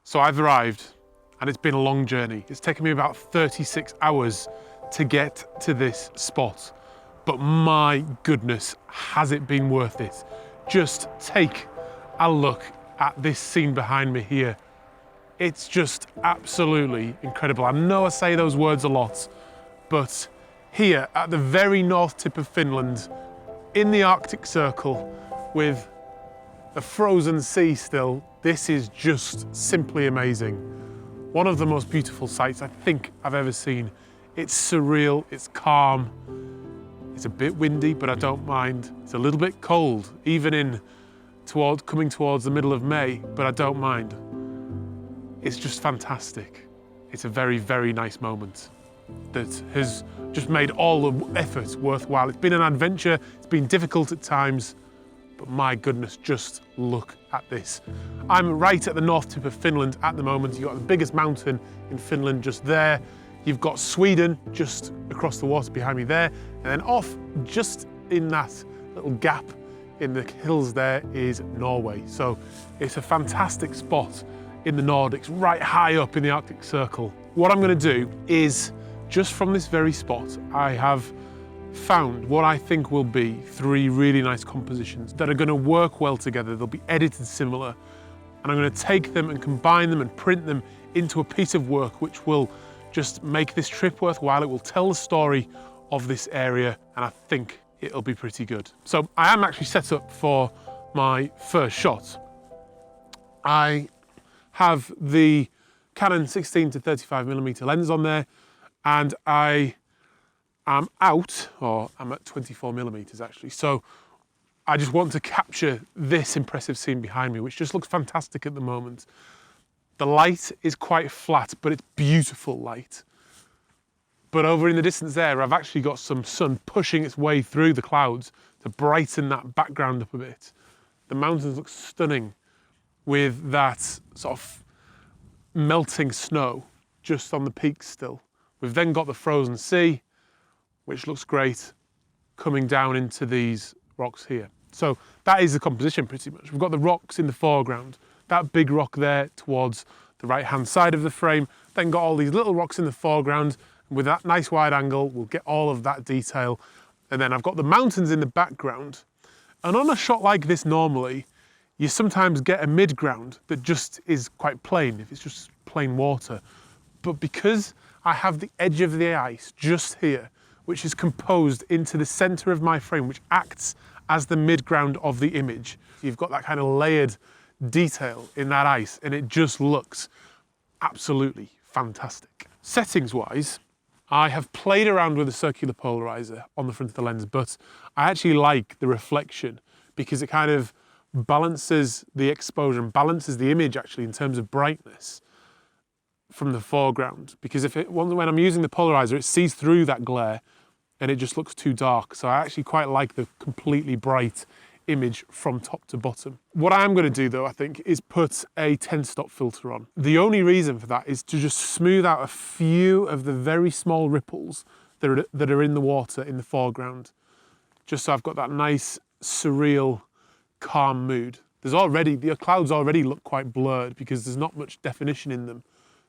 So I've arrived and it's been a long journey. It's taken me about 36 hours to get to this spot. But my goodness, has it been worth it? Just take a look at this scene behind me here. It's just absolutely incredible. I know I say those words a lot, but here at the very north tip of Finland, in the Arctic Circle, with the frozen sea still, this is just simply amazing. One of the most beautiful sights I think I've ever seen. It's surreal, it's calm, it's a bit windy, but I don't mind. It's a little bit cold, even coming towards the middle of May, but I don't mind. It's just fantastic. It's a very, very nice moment that has just made all the effort worthwhile. It's been an adventure, it's been difficult at times, but my goodness, just look at this. I'm right at the north tip of Finland at the moment. You've got the biggest mountain in Finland just there. You've got Sweden just across the water behind me there. And then off just in that little gap in the hills there is Norway. So it's a fantastic spot in the Nordics, right high up in the Arctic Circle. What I'm going to do is, just from this very spot, I have found what I think will be 3 really nice compositions that are going to work well together. They'll be edited similar, and I'm going to take them and combine them and print them into a piece of work which will just make this trip worthwhile. It will tell the story of this area, and I think it'll be pretty good. So I am actually set up for my first shot. I have the Canon 16 to 35mm lens on there, and I am I'm at 24mm actually. So I just want to capture this impressive scene behind me, which just looks fantastic at the moment. The light is quite flat, but it's beautiful light. But over in the distance there, I've actually got some sun pushing its way through the clouds to brighten that background up a bit. The mountains look stunning with that sort of melting snow just on the peaks still. We've then got the frozen sea, which looks great, coming down into these rocks here. So that is the composition pretty much. We've got the rocks in the foreground, that big rock there towards the right-hand side of the frame, then got all these little rocks in the foreground, and with that nice wide angle, we'll get all of that detail. And then I've got the mountains in the background. And on a shot like this normally, you sometimes get a mid-ground that just is quite plain, if it's just plain water. But because I have the edge of the ice just here, which is composed into the center of my frame, which acts as the mid-ground of the image, you've got that kind of layered detail in that ice, and it just looks absolutely fantastic. Settings-wise, I have played around with a circular polarizer on the front of the lens, but I actually like the reflection because it kind of balances the exposure and balances the image actually in terms of brightness from the foreground. Because when I'm using the polarizer, it sees through that glare and it just looks too dark. So I actually quite like the completely bright image from top to bottom. What I am going to do though, I think, is put a 10-stop filter on. The only reason for that is to just smooth out a few of the very small ripples that are in the water in the foreground. Just so I've got that nice, surreal, calm mood. The clouds already look quite blurred because there's not much definition in them.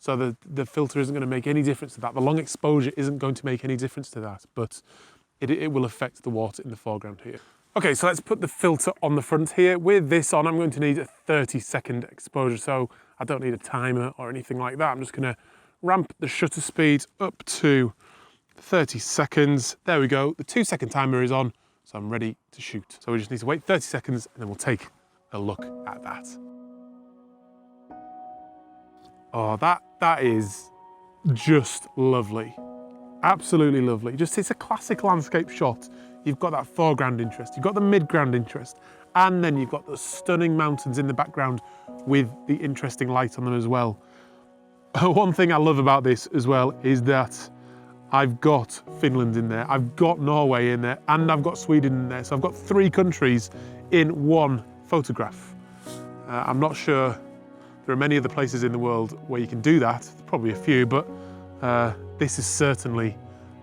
So the filter isn't going to make any difference to that. The long exposure isn't going to make any difference to that, but it will affect the water in the foreground here. Okay, so let's put the filter on the front here. With this on, I'm going to need a 30-second exposure, so I don't need a timer or anything like that. I'm just going to ramp the shutter speed up to 30 seconds. There we go. The 2-second timer is on, so I'm ready to shoot. So we just need to wait 30 seconds and then we'll take a look at that. Oh, that is just lovely. Absolutely lovely. It's a classic landscape shot. You've got that foreground interest, you've got the midground interest, and then you've got the stunning mountains in the background with the interesting light on them as well. One thing I love about this as well is that I've got Finland in there, I've got Norway in there, and I've got Sweden in there. So I've got 3 countries in one photograph. I'm not sure there are many other places in the world where you can do that. There's probably a few, but this is certainly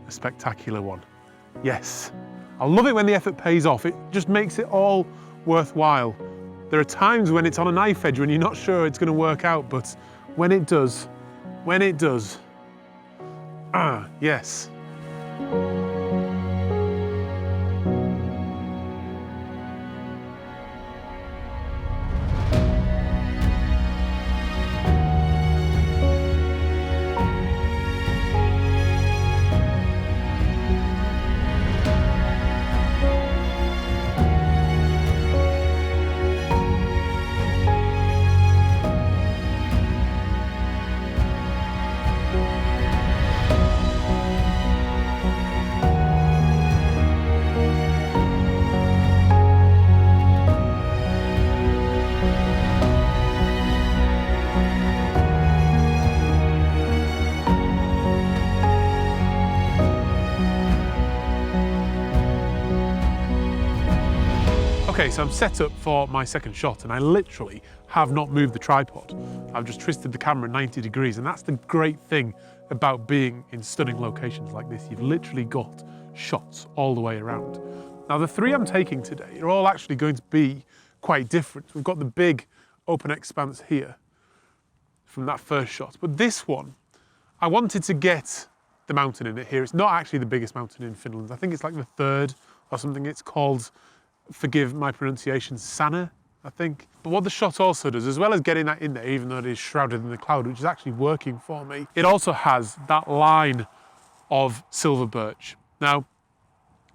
a spectacular one. Yes, I love it when the effort pays off. It just makes it all worthwhile. There are times when it's on a knife edge when you're not sure it's going to work out, but when it does, yes. Okay, so I'm set up for my second shot and I literally have not moved the tripod. I've just twisted the camera 90 degrees, and that's the great thing about being in stunning locations like this. You've literally got shots all the way around. Now the three I'm taking today are all actually going to be quite different. We've got the big open expanse here from that first shot, but this one, I wanted to get the mountain in it here. It's not actually the biggest mountain in Finland. I think it's like the third or something. It's called, forgive my pronunciation, Sana, I think. But what the shot also does, as well as getting that in there, even though it is shrouded in the cloud, which is actually working for me, it also has that line of silver birch. Now,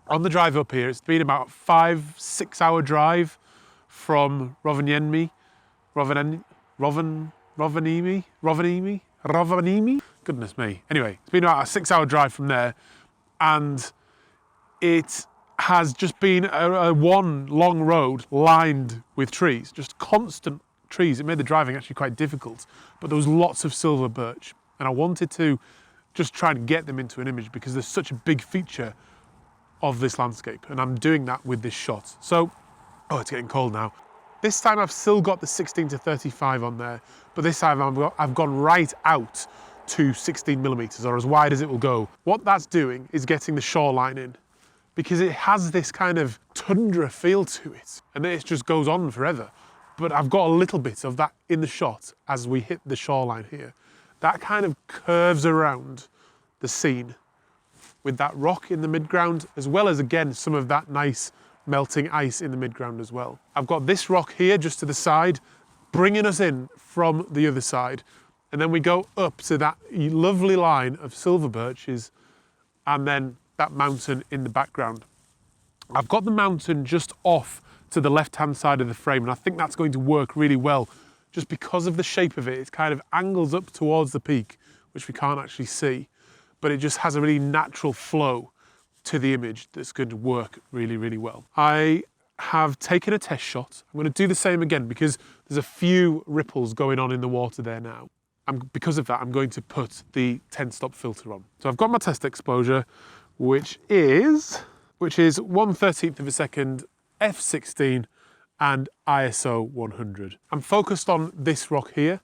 on the drive up here, it's been about 5-6 hour drive from Rovaniemi, goodness me. Anyway, it's been about a 6 hour drive from there, and it has just been a one long road lined with trees, just constant trees. It made the driving actually quite difficult, but there was lots of silver birch, and I wanted to just try and get them into an image because there's such a big feature of this landscape, and I'm doing that with this shot. So, oh, it's getting cold now. This time I've still got the 16-35 on there, but this time I've gone right out to 16 millimeters, or as wide as it will go. What that's doing is getting the shoreline in, because it has this kind of tundra feel to it, and it just goes on forever. But I've got a little bit of that in the shot as we hit the shoreline here. That kind of curves around the scene with that rock in the midground, as well as, again, some of that nice melting ice in the midground as well. I've got this rock here just to the side, bringing us in from the other side. And then we go up to that lovely line of silver birches, and then that mountain in the background. I've got the mountain just off to the left-hand side of the frame, and I think that's going to work really well just because of the shape of it. It kind of angles up towards the peak, which we can't actually see, but it just has a really natural flow to the image that's going to work really, really well. I have taken a test shot. I'm going to do the same again because there's a few ripples going on in the water there now. Because of that, I'm going to put the 10-stop filter on. So I've got my test exposure, which is 1/13 of a second, f/16 and ISO 100. I'm focused on this rock here,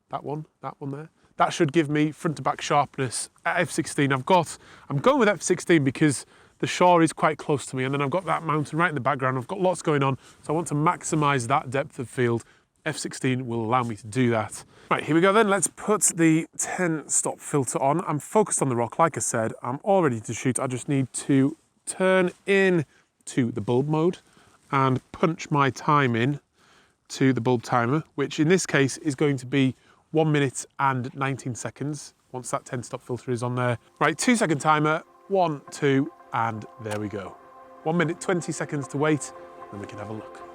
that one there. That should give me front to back sharpness at f/16. I'm going with f/16 because the shore is quite close to me, and then I've got that mountain right in the background. I've got lots going on, so I want to maximize that depth of field. f/16 will allow me to do that. Right, here we go then. Let's put the 10-stop filter on. I'm focused on the rock, like I said. I'm all ready to shoot. I just need to turn in to the bulb mode and punch my time in to the bulb timer, which in this case is going to be 1 minute and 19 seconds once that 10-stop filter is on there. Right, 2-second timer, 1, 2, and there we go. 1 minute, 20 seconds to wait, and we can have a look.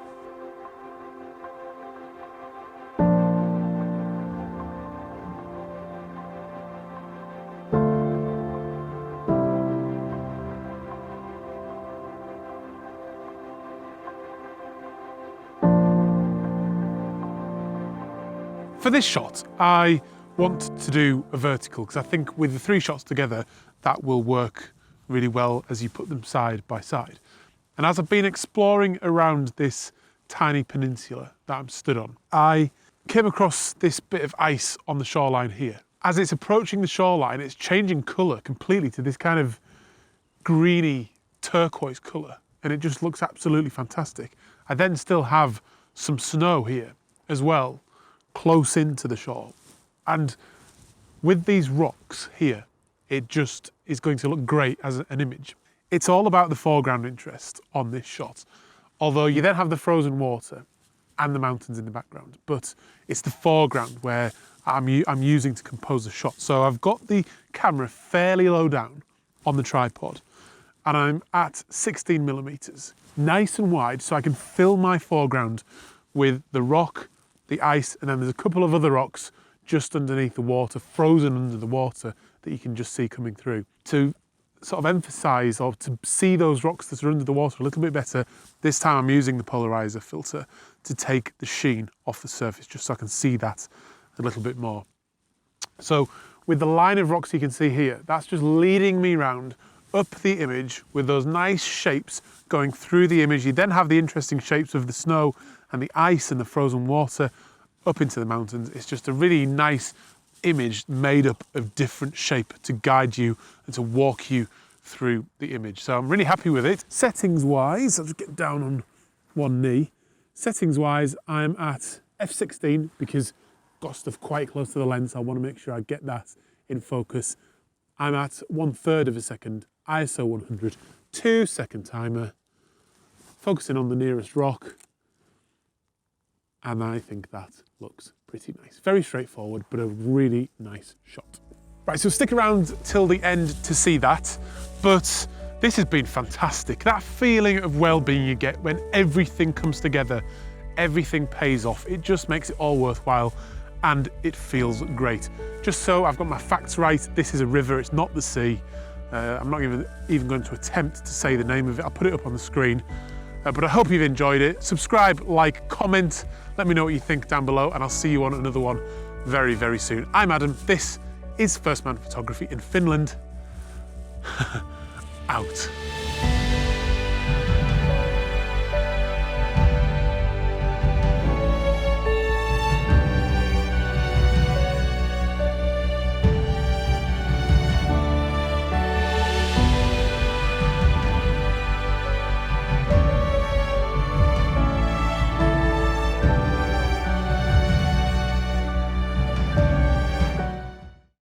For this shot, I want to do a vertical because I think with the 3 shots together, that will work really well as you put them side by side. And as I've been exploring around this tiny peninsula that I'm stood on, I came across this bit of ice on the shoreline here. As it's approaching the shoreline, it's changing colour completely to this kind of greeny turquoise colour, and it just looks absolutely fantastic. I then still have some snow here as well, close into the shore. And with these rocks here, it just is going to look great as an image. It's all about the foreground interest on this shot, although you then have the frozen water and the mountains in the background, but it's the foreground where I'm using to compose the shot. So I've got the camera fairly low down on the tripod, and I'm at 16mm, nice and wide, so I can fill my foreground with the rock, the ice, and then there's a couple of other rocks just underneath the water, frozen under the water, that you can just see coming through. To sort of emphasize or to see those rocks that are under the water a little bit better, this time I'm using the polarizer filter to take the sheen off the surface, just so I can see that a little bit more. So with the line of rocks you can see here, that's just leading me round up the image with those nice shapes going through the image. You then have the interesting shapes of the snow and the ice and the frozen water up into the mountains. It's just a really nice image made up of different shape to guide you and to walk you through the image. So I'm really happy with it. Settings wise, I'll just get down on one knee. Settings wise, I'm at f16 because I've got stuff quite close to the lens. I want to make sure I get that in focus. I'm at 1/3 of a second, ISO 100, 2-second timer, focusing on the nearest rock. And I think that looks pretty nice. Very straightforward, but a really nice shot. Right, so stick around till the end to see that, but this has been fantastic. That feeling of well-being you get when everything comes together, everything pays off. It just makes it all worthwhile and it feels great. Just so I've got my facts right, this is a river, it's not the sea. I'm not even going to attempt to say the name of it. I'll put it up on the screen. But I hope you've enjoyed it. Subscribe, like, comment, let me know what you think down below, and I'll see you on another one very, very soon. I'm Adam, this is First Man Photography in Finland. Out.